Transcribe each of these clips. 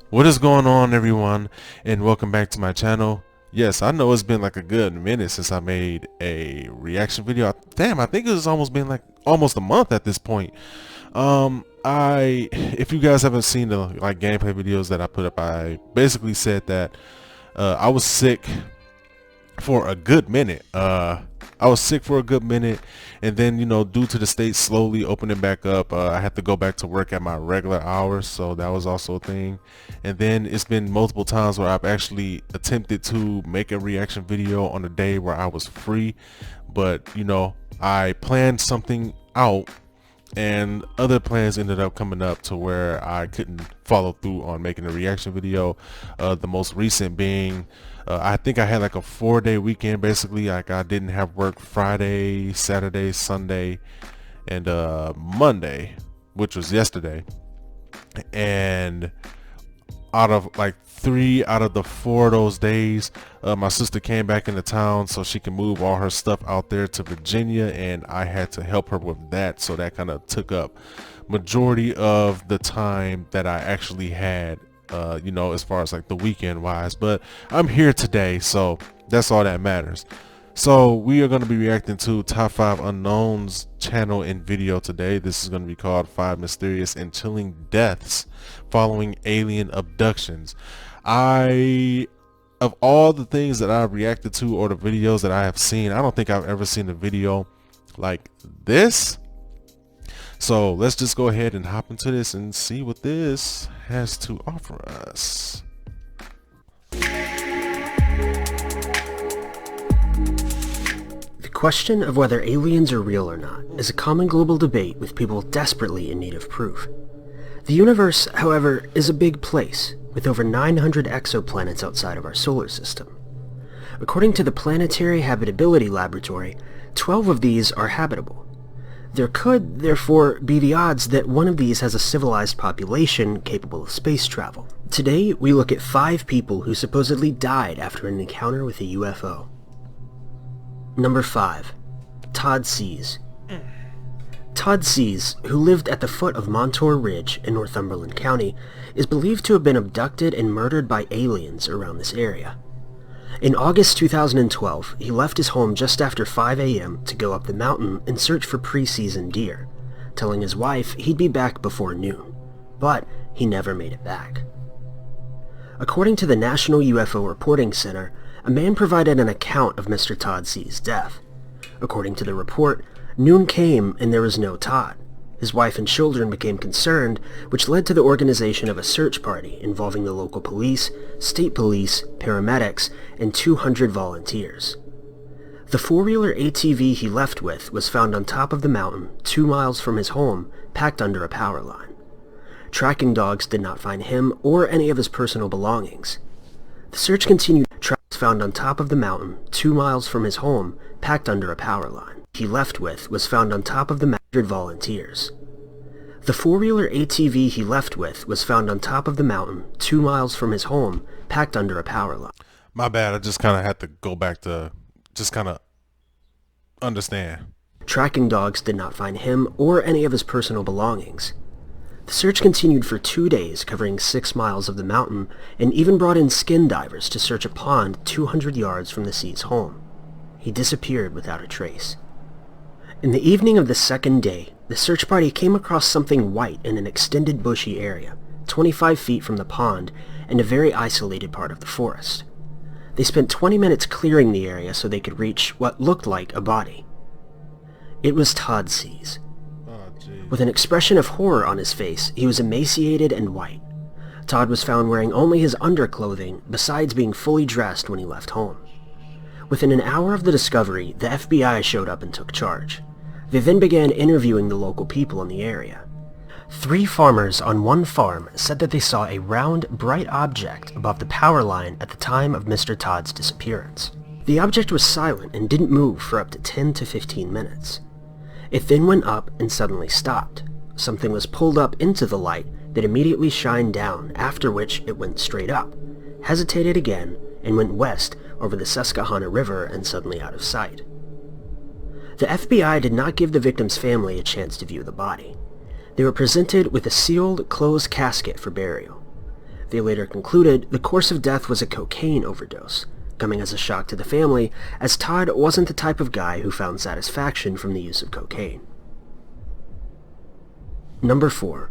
What is going on, everyone, and welcome back to my channel. Yes, I know it's been like a good minute since I made a reaction video. Damn, I think it's almost been like almost a month at this point. If you guys haven't seen the gameplay videos that I put up, I basically said that I was sick for a good minute. I was sick for a good minute, and then, due to the state slowly opening back up, I had to go back to work at my regular hours, so that was also a thing. And then it's been multiple times where I've actually attempted to make a reaction video on a day where I was free, but I planned something out and other plans ended up coming up to where I couldn't follow through on making a reaction video. The most recent being, I think I had like a 4-day weekend. Basically, like I didn't have work Friday, Saturday, Sunday, and Monday, which was yesterday. And out of like 3 out of the 4 of those days, my sister came back into town so she can move all her stuff out there to Virginia, and I had to help her with that, so that kind of took up majority of the time that I actually had, as far as like the weekend wise. But I'm here today, so that's all that matters. So we are going to be reacting to Top 5 Unknowns channel and video today. This is going to be called 5 Mysterious and Chilling Deaths Following Alien Abductions. Of all the things that I've reacted to or the videos that I have seen, I don't think I've ever seen a video like this. So let's just go ahead and hop into this and see what this has to offer us. The question of whether aliens are real or not is a common global debate with people desperately in need of proof. The universe, however, is a big place, with over 900 exoplanets outside of our solar system. According to the Planetary Habitability Laboratory, 12 of these are habitable. There could, therefore, be the odds that one of these has a civilized population capable of space travel. Today, we look at 5 people who supposedly died after an encounter with a UFO. Number 5. Todd Sees. Todd Sees, who lived at the foot of Montour Ridge in Northumberland County, is believed to have been abducted and murdered by aliens around this area. In August 2012, he left his home just after 5 a.m. to go up the mountain and search for pre-season deer, telling his wife he'd be back before noon, but he never made it back. According to the National UFO Reporting Center, a man provided an account of Mr. Todd Sees' death. According to the report, noon came and there was no Todd. His wife and children became concerned, which led to the organization of a search party involving the local police, state police, paramedics, and 200 volunteers. The 4-wheeler ATV he left with was found on top of the mountain 2 miles from his home, packed under a power line. Tracking dogs did not find him or any of his personal belongings. The search continued. Tracks found on top of the mountain 2 miles from his home, packed under a power line he left with was found on top of the mountain. Volunteers. The 4-wheeler ATV he left with was found on top of the mountain 2 miles from his home, packed under a power line. My bad, I just kind of had to go back to just kind of understand. Tracking dogs did not find him or any of his personal belongings. The search continued for 2 days, covering 6 miles of the mountain, and even brought in skin divers to search a pond 200 yards from the Sees' home. He disappeared without a trace. In the evening of the second day, the search party came across something white in an extended bushy area, 25 feet from the pond and a very isolated part of the forest. They spent 20 minutes clearing the area so they could reach what looked like a body. It was Todd Sees. With an expression of horror on his face, he was emaciated and white. Todd was found wearing only his underclothing, besides being fully dressed when he left home. Within an hour of the discovery, the FBI showed up and took charge. They then began interviewing the local people in the area. 3 farmers on one farm said that they saw a round, bright object above the power line at the time of Mr. Todd's disappearance. The object was silent and didn't move for up to 10 to 15 minutes. It then went up and suddenly stopped. Something was pulled up into the light that immediately shined down, after which it went straight up, hesitated again, and went west over the Susquehanna River and suddenly out of sight. The FBI did not give the victim's family a chance to view the body. They were presented with a sealed, closed casket for burial. They later concluded the course of death was a cocaine overdose, coming as a shock to the family, as Todd wasn't the type of guy who found satisfaction from the use of cocaine. Number 4.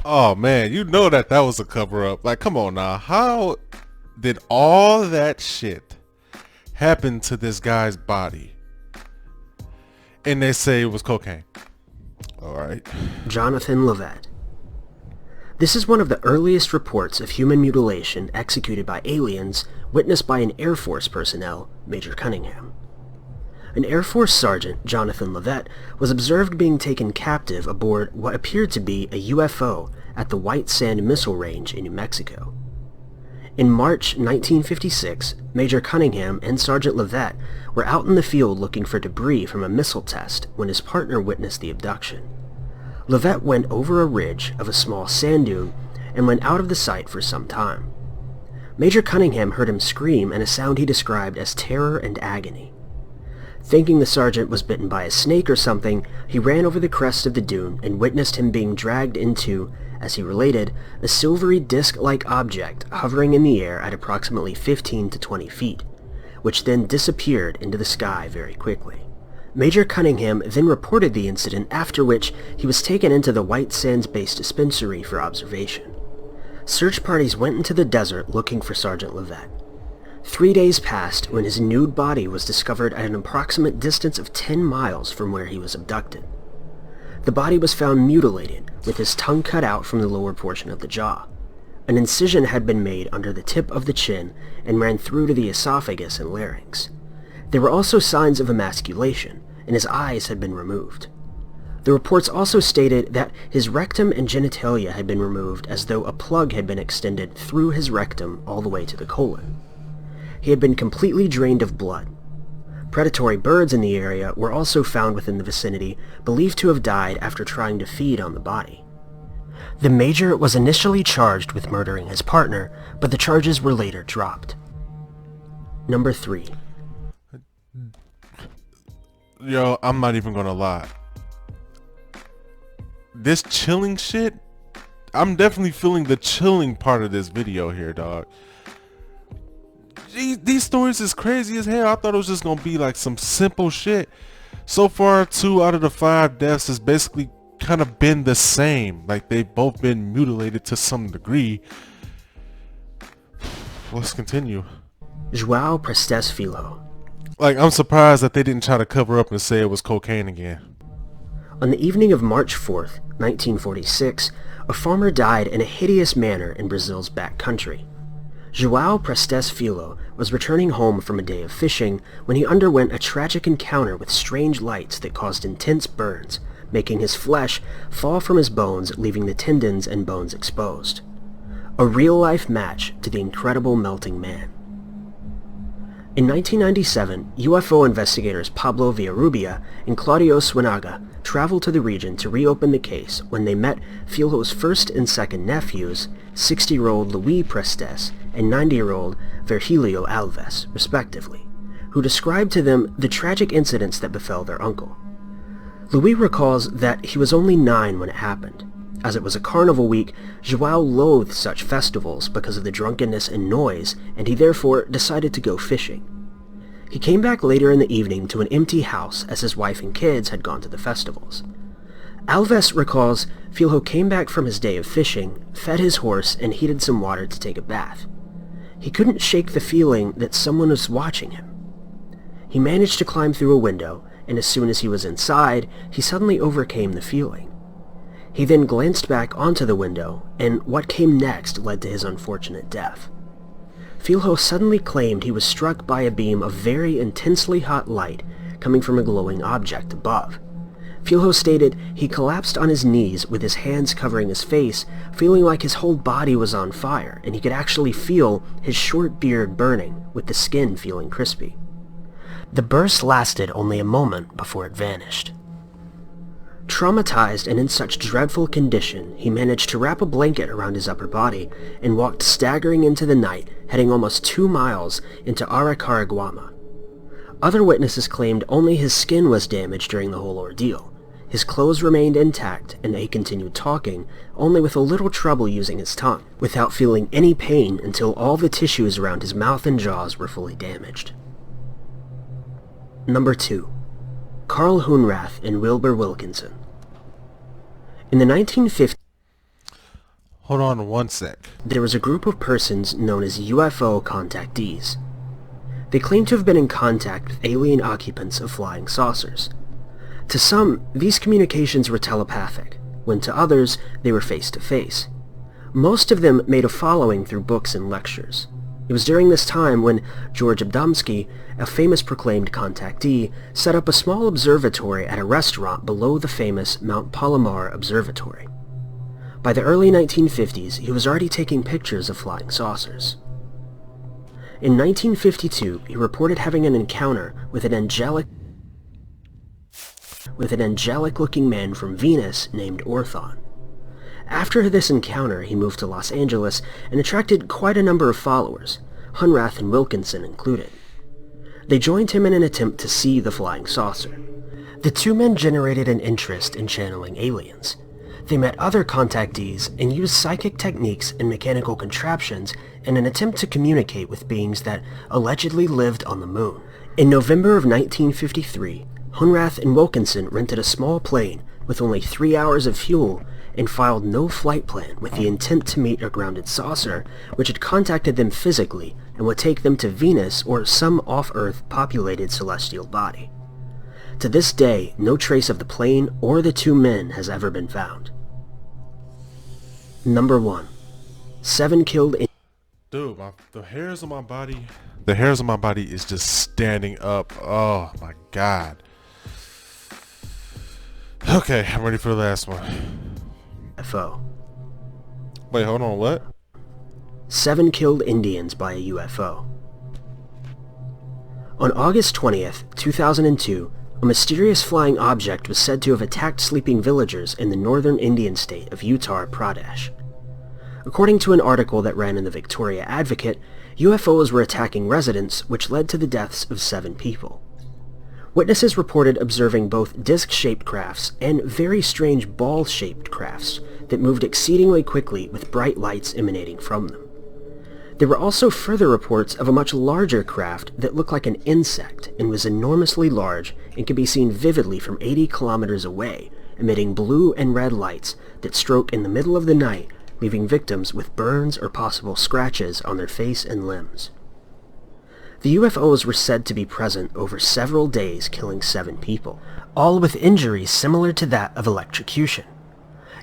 Oh man, you know that was a cover-up. Like, come on now. How did all that shit happen to this guy's body? And they say it was cocaine. Alright. Jonathan Levet. This is one of the earliest reports of human mutilation executed by aliens witnessed by an Air Force personnel, Major Cunningham. An Air Force Sergeant, Jonathan Levet, was observed being taken captive aboard what appeared to be a UFO at the White Sand Missile Range in New Mexico. In March 1956, Major Cunningham and Sergeant Levet were out in the field looking for debris from a missile test when his partner witnessed the abduction. Levet went over a ridge of a small sand dune and went out of the sight for some time. Major Cunningham heard him scream in a sound he described as terror and agony. Thinking the sergeant was bitten by a snake or something, he ran over the crest of the dune and witnessed him being dragged into, as he related, a silvery disc-like object hovering in the air at approximately 15 to 20 feet, which then disappeared into the sky very quickly. Major Cunningham then reported the incident, after which he was taken into the White Sands Base Dispensary for observation. Search parties went into the desert looking for Sergeant Levet. 3 days passed when his nude body was discovered at an approximate distance of 10 miles from where he was abducted. The body was found mutilated, with his tongue cut out from the lower portion of the jaw. An incision had been made under the tip of the chin and ran through to the esophagus and larynx. There were also signs of emasculation, and his eyes had been removed. The reports also stated that his rectum and genitalia had been removed as though a plug had been extended through his rectum all the way to the colon. He had been completely drained of blood. Predatory birds in the area were also found within the vicinity, believed to have died after trying to feed on the body. The Major was initially charged with murdering his partner, but the charges were later dropped. Number 3. Yo, I'm not even gonna lie. This chilling shit, I'm definitely feeling the chilling part of this video here, dog. These stories is crazy as hell. I thought it was just gonna be like some simple shit. So far, 2 out of the 5 deaths has basically kind of been the same. Like, they've both been mutilated to some degree. Let's continue. João Prestes Filho. Like, I'm surprised that they didn't try to cover up and say it was cocaine again. On the evening of March 4th, 1946, a farmer died in a hideous manner in Brazil's backcountry. João Prestes Filho was returning home from a day of fishing when he underwent a tragic encounter with strange lights that caused intense burns, making his flesh fall from his bones, leaving the tendons and bones exposed. A real-life match to the incredible melting man. In 1997, UFO investigators Pablo Villarrubia and Claudio Swinaga traveled to the region to reopen the case when they met Filho's first and second nephews, 60-year-old Luis Prestes and 90-year-old Virgilio Alves, respectively, who described to them the tragic incidents that befell their uncle. Luis recalls that he was only 9 when it happened. As it was a carnival week, João loathed such festivals because of the drunkenness and noise, and he therefore decided to go fishing. He came back later in the evening to an empty house as his wife and kids had gone to the festivals. Alves recalls Filho came back from his day of fishing, fed his horse, and heated some water to take a bath. He couldn't shake the feeling that someone was watching him. He managed to climb through a window, and as soon as he was inside, he suddenly overcame the feeling. He then glanced back onto the window, and what came next led to his unfortunate death. Filho suddenly claimed he was struck by a beam of very intensely hot light coming from a glowing object above. Filho stated he collapsed on his knees with his hands covering his face, feeling like his whole body was on fire, and he could actually feel his short beard burning, with the skin feeling crispy. The burst lasted only a moment before it vanished. Traumatized and in such dreadful condition, he managed to wrap a blanket around his upper body and walked staggering into the night, heading almost 2 miles into Aracaraguama. Other witnesses claimed only his skin was damaged during the whole ordeal. His clothes remained intact, and he continued talking, only with a little trouble using his tongue, without feeling any pain until all the tissues around his mouth and jaws were fully damaged. Number 2. Carl Hoenrath and Wilbur Wilkinson. In the 1950s, Hold on one sec. there was a group of persons known as UFO contactees. They claimed to have been in contact with alien occupants of flying saucers. To some, these communications were telepathic, when to others, they were face-to-face. Most of them made a following through books and lectures. It was during this time when George Abductions, a famous proclaimed contactee, set up a small observatory at a restaurant below the famous Mount Palomar Observatory. By the early 1950s, he was already taking pictures of flying saucers. In 1952, he reported having an encounter with an angelic-looking man from Venus named Orthon. After this encounter, he moved to Los Angeles and attracted quite a number of followers, Hoenrath and Wilkinson included. They joined him in an attempt to see the flying saucer. The two men generated an interest in channeling aliens. They met other contactees and used psychic techniques and mechanical contraptions in an attempt to communicate with beings that allegedly lived on the moon. In November of 1953, Hoenrath and Wilkinson rented a small plane with only 3 hours of fuel and filed no flight plan with the intent to meet a grounded saucer which had contacted them physically and would take them to Venus or some off-Earth populated celestial body. To this day, no trace of the plane or the two men has ever been found. Number 1. 7 killed in... Dude, the hairs on my body is just standing up. Oh my god. Okay, I'm ready for the last one. UFO. Wait, hold on, what? 7 killed Indians by a UFO. On August 20th, 2002, a mysterious flying object was said to have attacked sleeping villagers in the northern Indian state of Uttar Pradesh. According to an article that ran in the Victoria Advocate, UFOs were attacking residents, which led to the deaths of 7 people. Witnesses reported observing both disc-shaped crafts and very strange ball-shaped crafts that moved exceedingly quickly with bright lights emanating from them. There were also further reports of a much larger craft that looked like an insect and was enormously large and could be seen vividly from 80 kilometers away, emitting blue and red lights that stroke in the middle of the night, leaving victims with burns or possible scratches on their face and limbs. The UFOs were said to be present over several days, killing 7 people, all with injuries similar to that of electrocution.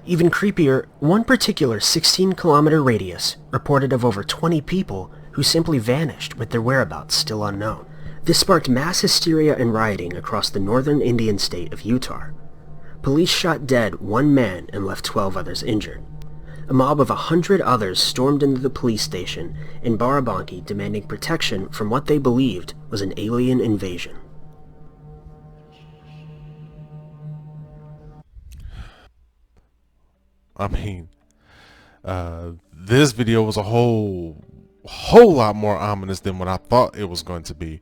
Even creepier, one particular 16-kilometer radius reported of over 20 people who simply vanished with their whereabouts still unknown. This sparked mass hysteria and rioting across the northern Indian state of Uttar. Police shot dead 1 man and left 12 others injured. A mob of 100 others stormed into the police station in Barabanki demanding protection from what they believed was an alien invasion. I mean, this video was a whole lot more ominous than what I thought it was going to be.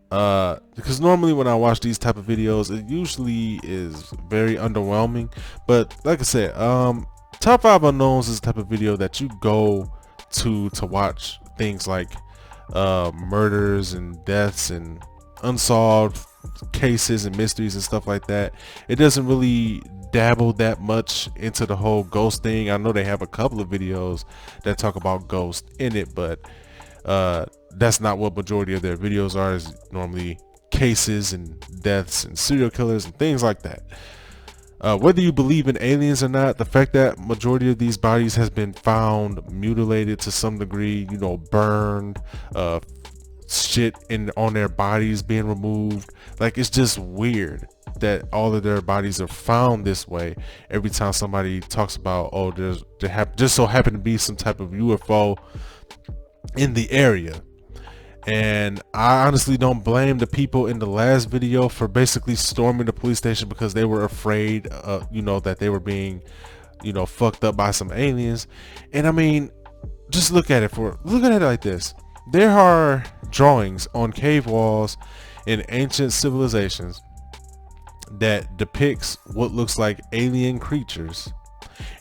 Because normally when I watch these type of videos, it usually is very underwhelming. But like I said, Top 5 Unknowns is the type of video that you go to watch things like murders and deaths and unsolved cases and mysteries and stuff like that. It doesn't really dabble that much into the whole ghost thing. I know they have a couple of videos that talk about ghosts in it, but that's not what majority of their videos are. Is normally cases and deaths and serial killers and things like that. Whether you believe in aliens or not, the fact that majority of these bodies has been found mutilated to some degree, you know, burned, shit on their bodies being removed, like, it's just weird that all of their bodies are found this way. Every time somebody talks about, oh, there just so happened to be some type of UFO in the area. And I honestly don't blame the people in the last video for basically storming the police station because they were afraid, you know, that they were being, you know, fucked up by some aliens. And I mean, just look at it like this. There are drawings on cave walls in ancient civilizations that depicts what looks like alien creatures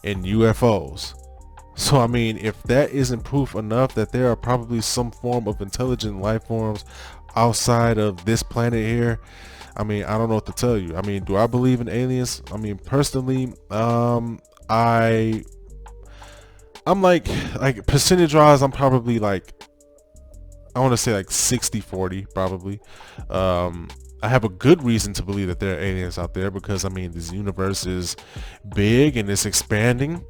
and UFOs. So I mean, if that isn't proof enough that there are probably some form of intelligent life forms outside of this planet here, I mean, I don't know what to tell you. I mean, do I believe in aliens? I mean, personally, I'm like percentage wise, I'm probably like, I want to say like 60-40 probably. I have a good reason to believe that there are aliens out there because I mean, this universe is big and it's expanding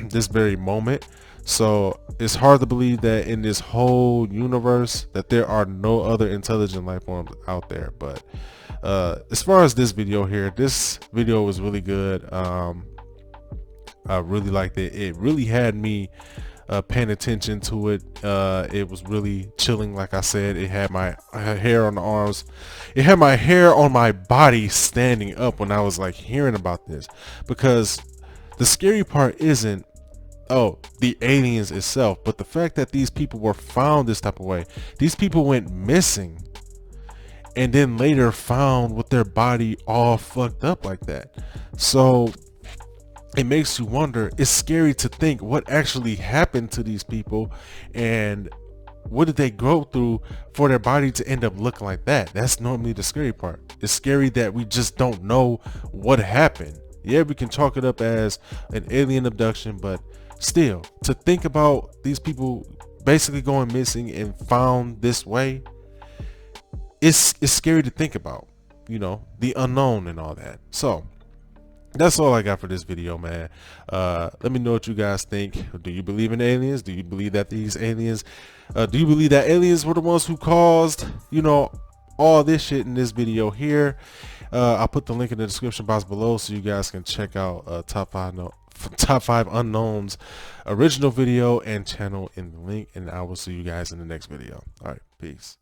this very moment. So it's hard to believe that in this whole universe that there are no other intelligent life forms out there. But as far as this video here, this video was really good. I really liked it. It really had me paying attention to it. It was really chilling. Like I said, it had my hair on the arms, it had my hair on my body standing up when I was like hearing about this, because the scary part isn't the aliens itself, but the fact that these people were found this type of way. These people went missing and then later found with their body all fucked up like that. So it makes you wonder. It's scary to think what actually happened to these people and what did they go through for their body to end up looking like that. That's normally the scary part. It's scary that we just don't know what happened. Yeah, we can chalk it up as an alien abduction, but still, to think about these people basically going missing and found this way, it's scary to think about, you know, the unknown and all that. So that's all I got for this video, man. Let me know what you guys think. Do you believe in aliens? Do you believe that these aliens, do you believe that aliens were the ones who caused, you know, all this shit in this video here? I'll put the link in the description box below so you guys can check out top five unknowns original video and channel in the link, and I will see you guys in the next video. All right, peace.